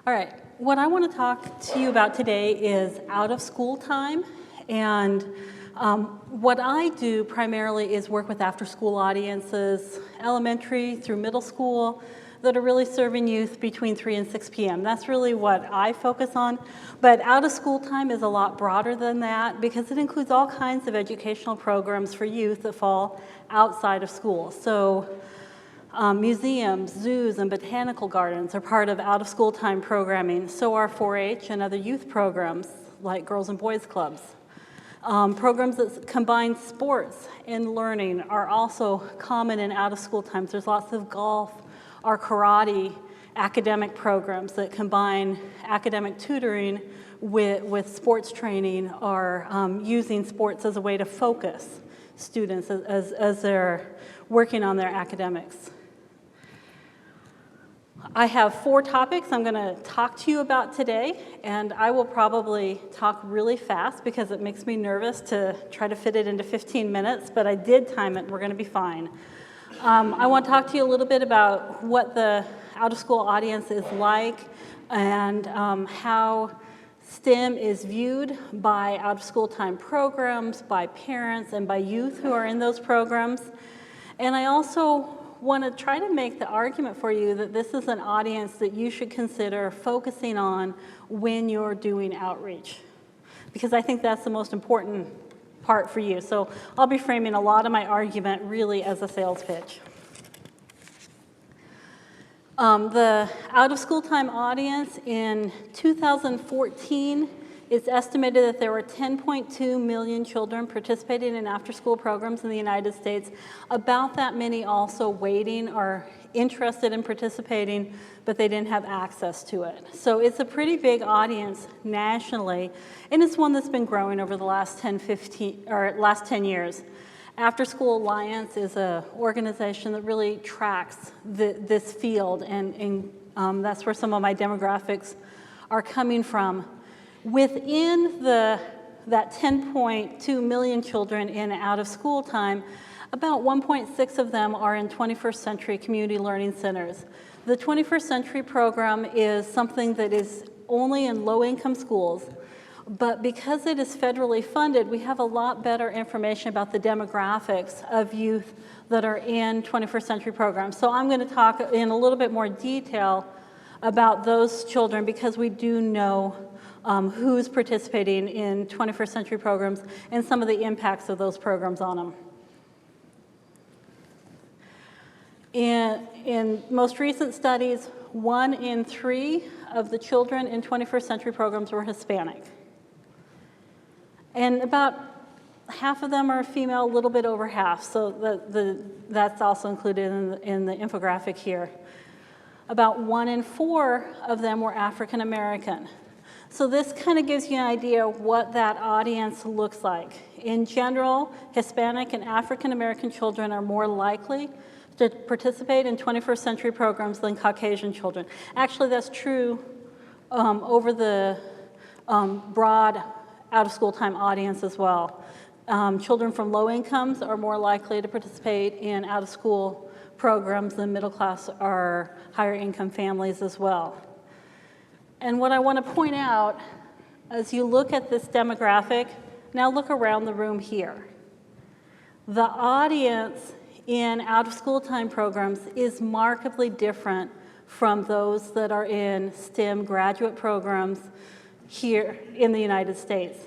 All right, what I want to talk to you about today is out of school time. And what I do primarily is work with after school audiences, elementary through middle school, that are really serving youth between 3 and 6 p.m. That's really what I focus on. But out of school time is a lot broader than that because it includes all kinds of educational programs for youth that fall outside of school. So museums, zoos, and botanical gardens are part of out of school time programming. So are 4-H and other youth programs like Girls and Boys Clubs. Programs that combine sports and learning are also common in out of school times. There's lots of golf or karate academic programs that combine academic tutoring with sports training or using sports as a way to focus students as they're working on their academics. I have 4 topics I'm going to talk to you about today, and I will probably talk really fast because it makes me nervous to try to fit it into 15 minutes, but I did time it and we're going to be fine. I want to talk to you a little bit about what the out-of-school audience is like and how STEM is viewed by out-of-school time programs, by parents, and by youth who are in those programs. And I also want to try to make the argument for you that this is an audience that you should consider focusing on when you're doing outreach, because I think that's the most important part for you. So I'll be framing a lot of my argument really as a sales pitch. The out-of-school time audience in 2014, it's estimated that there were 10.2 million children participating in after-school programs in the United States. About that many also waiting or interested in participating, but they didn't have access to it. So it's a pretty big audience nationally, and it's one that's been growing over the last 10 years. After School Alliance is an organization that really tracks this field, and that's where some of my demographics are coming from. Within that 10.2 million children in out of school time, about 1.6 of them are in 21st century community learning centers. The 21st century program is something that is only in low-income schools, but because it is federally funded, we have a lot better information about the demographics of youth that are in 21st century programs. So I'm going to talk in a little bit more detail about those children because we do know who's participating in 21st century programs and some of the impacts of those programs on them. In most recent studies, 1 in 3 of the children in 21st century programs were Hispanic. And about half of them are female, a little bit over half, so that's also included in the infographic here. About 1 in 4 of them were African American. So this kind of gives you an idea of what that audience looks like. In general, Hispanic and African American children are more likely to participate in 21st century programs than Caucasian children. Actually, that's true over the broad out-of-school time audience as well. Children from low incomes are more likely to participate in out-of-school programs than middle class or higher income families as well. And what I want to point out, as you look at this demographic, now look around the room here. The audience in out-of-school time programs is markedly different from those that are in STEM graduate programs here in the United States.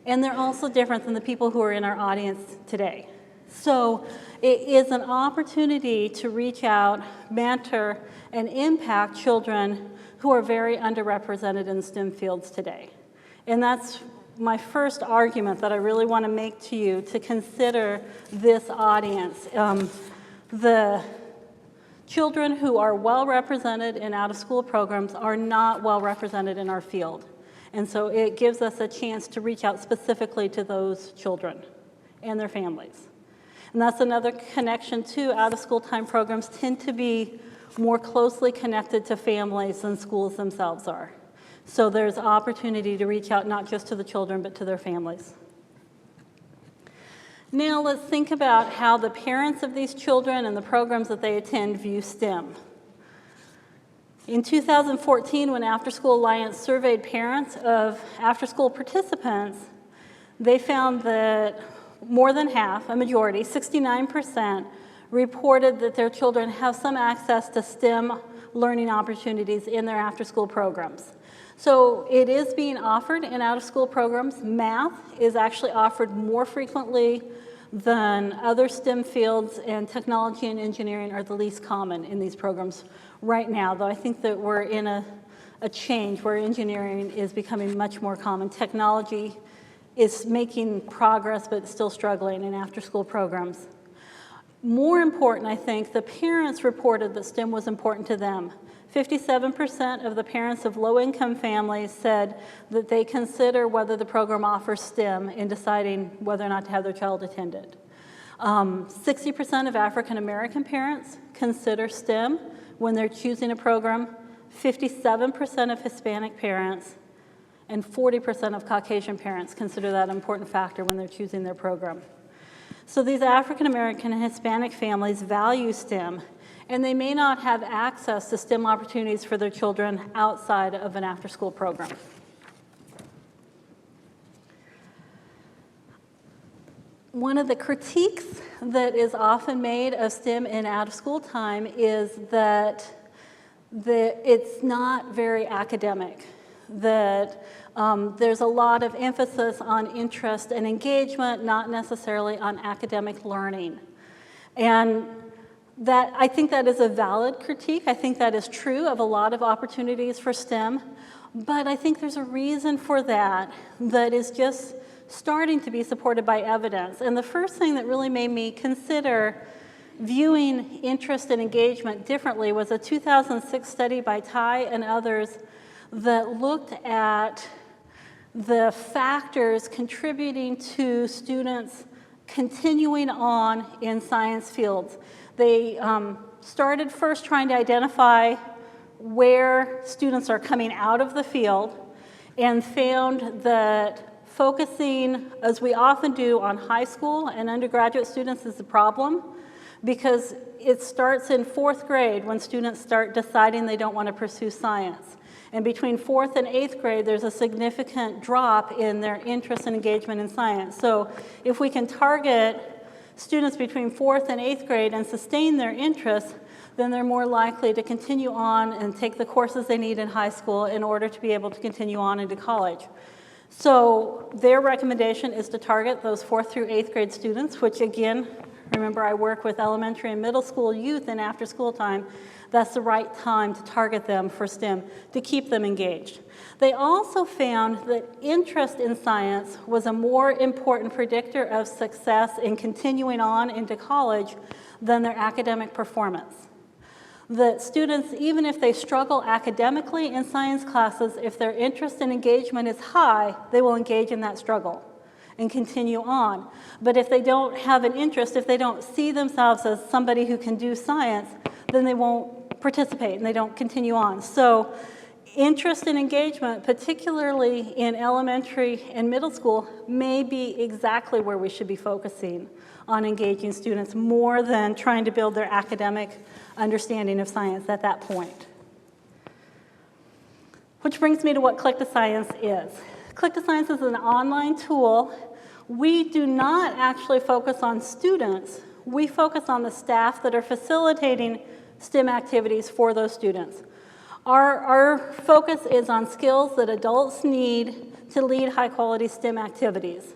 And they're also different than the people who are in our audience today. So it is an opportunity to reach out, mentor, and impact children who are very underrepresented in STEM fields today. And that's my first argument that I really want to make to you to consider this audience. The children who are well represented in out-of-school programs are not well represented in our field. And so it gives us a chance to reach out specifically to those children and their families. And that's another connection too. Out-of-school time programs tend to be more closely connected to families than schools themselves are. So there's opportunity to reach out not just to the children, but to their families. Now let's think about how the parents of these children and the programs that they attend view STEM. In 2014, when After School Alliance surveyed parents of after-school participants, they found that more than half, a majority, 69%, reported that their children have some access to STEM learning opportunities in their after-school programs. So it is being offered in out-of-school programs. Math is actually offered more frequently than other STEM fields, and technology and engineering are the least common in these programs right now, though I think that we're in a change where engineering is becoming much more common. Technology is making progress, but still struggling in after-school programs. More important, I think, the parents reported that STEM was important to them. 57% of the parents of low-income families said that they consider whether the program offers STEM in deciding whether or not to have their child attend it. 60% of African-American parents consider STEM when they're choosing a program, 57% of Hispanic parents, and 40% of Caucasian parents consider that an important factor when they're choosing their program. So these African-American and Hispanic families value STEM, and they may not have access to STEM opportunities for their children outside of an after-school program. One of the critiques that is often made of STEM in out-of-school time is that it's not very academic, that there's a lot of emphasis on interest and engagement, not necessarily on academic learning. And that, I think that is a valid critique. I think that is true of a lot of opportunities for STEM, but I think there's a reason for that that is just starting to be supported by evidence. And the first thing that really made me consider viewing interest and engagement differently was a 2006 study by Tai and others that looked at the factors contributing to students continuing on in science fields. They started first trying to identify where students are coming out of the field and found that focusing, as we often do, on high school and undergraduate students is a problem because it starts in 4th grade when students start deciding they don't want to pursue science. And between 4th and 8th grade, there's a significant drop in their interest and engagement in science. So if we can target students between 4th and 8th grade and sustain their interest, then they're more likely to continue on and take the courses they need in high school in order to be able to continue on into college. So their recommendation is to target those 4th through 8th grade students, which again, remember I work with elementary and middle school youth in after school time. That's the right time to target them for STEM, to keep them engaged. They also found that interest in science was a more important predictor of success in continuing on into college than their academic performance. That students, even if they struggle academically in science classes, if their interest and engagement is high, they will engage in that struggle and continue on. But if they don't have an interest, if they don't see themselves as somebody who can do science, then they won't participate and they don't continue on. So interest and engagement, particularly in elementary and middle school, may be exactly where we should be focusing on engaging students more than trying to build their academic understanding of science at that point. Which brings me to what Click2Science is. Click2Science is an online tool. We do not actually focus on students. We focus on the staff that are facilitating STEM activities for those students. Our focus is on skills that adults need to lead high-quality STEM activities.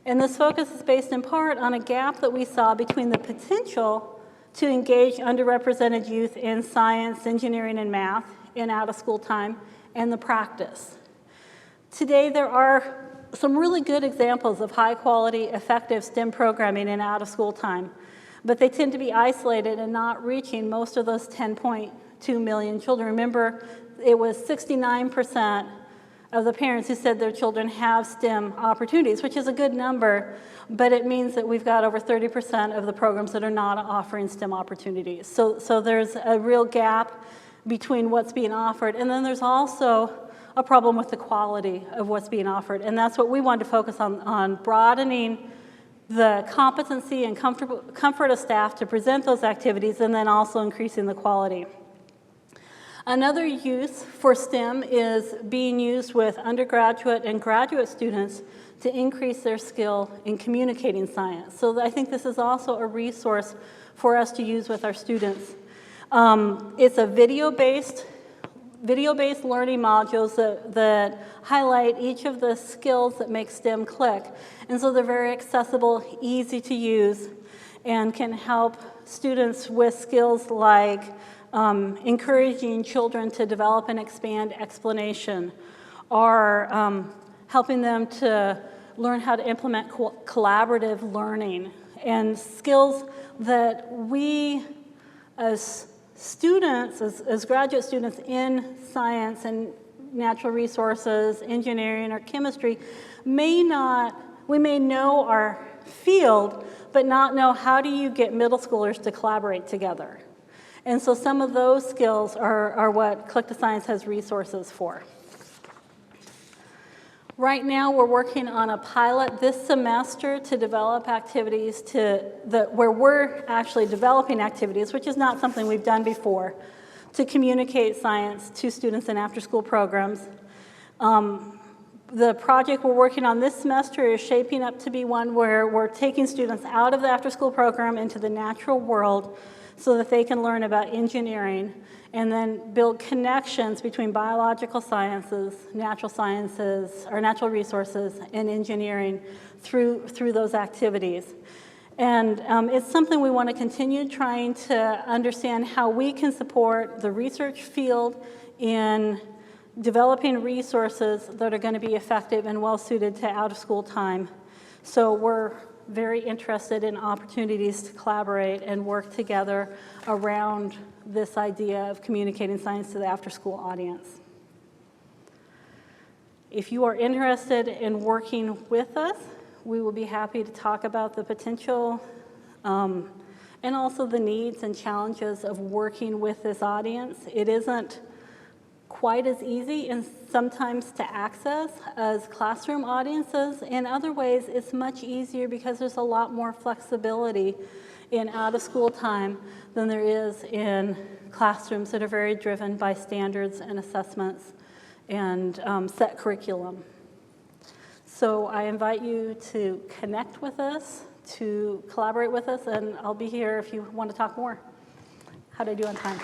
And this focus is based in part on a gap that we saw between the potential to engage underrepresented youth in science, engineering, and math in out-of-school time and the practice. Today, there are some really good examples of high-quality, effective STEM programming in out-of-school time, but they tend to be isolated and not reaching most of those 10.2 million children. Remember, it was 69% of the parents who said their children have STEM opportunities, which is a good number, but it means that we've got over 30% of the programs that are not offering STEM opportunities. So there's a real gap between what's being offered, and then there's also a problem with the quality of what's being offered, and that's what we wanted to focus on broadening the competency and comfort of staff to present those activities, and then also increasing the quality. Another use for STEM is being used with undergraduate and graduate students to increase their skill in communicating science. So I think this is also a resource for us to use with our students. It's a video-based learning modules that highlight each of the skills that make STEM click. And so they're very accessible, easy to use, and can help students with skills like encouraging children to develop and expand explanation, or helping them to learn how to implement collaborative learning, and skills that we as students, as graduate students in science and natural resources, engineering, or chemistry, we may know our field, but not know how do you get middle schoolers to collaborate together. And so some of those skills are what Click2Science has resources for. Right now, we're working on a pilot this semester to develop activities where we're actually developing activities, which is not something we've done before, to communicate science to students in after-school programs. The project we're working on this semester is shaping up to be one where we're taking students out of the after-school program into the natural world so that they can learn about engineering and then build connections between biological sciences, natural sciences, or natural resources, and engineering through those activities. And it's something we want to continue trying to understand how we can support the research field in developing resources that are going to be effective and well-suited to out-of-school time. So we're very interested in opportunities to collaborate and work together around this idea of communicating science to the after-school audience. If you are interested in working with us, we will be happy to talk about the potential and also the needs and challenges of working with this audience. It isn't quite as easy and sometimes to access as classroom audiences. In other ways, it's much easier because there's a lot more flexibility in out-of-school time than there is in classrooms that are very driven by standards and assessments and set curriculum. So I invite you to connect with us, to collaborate with us, and I'll be here if you want to talk more. How'd I do on time?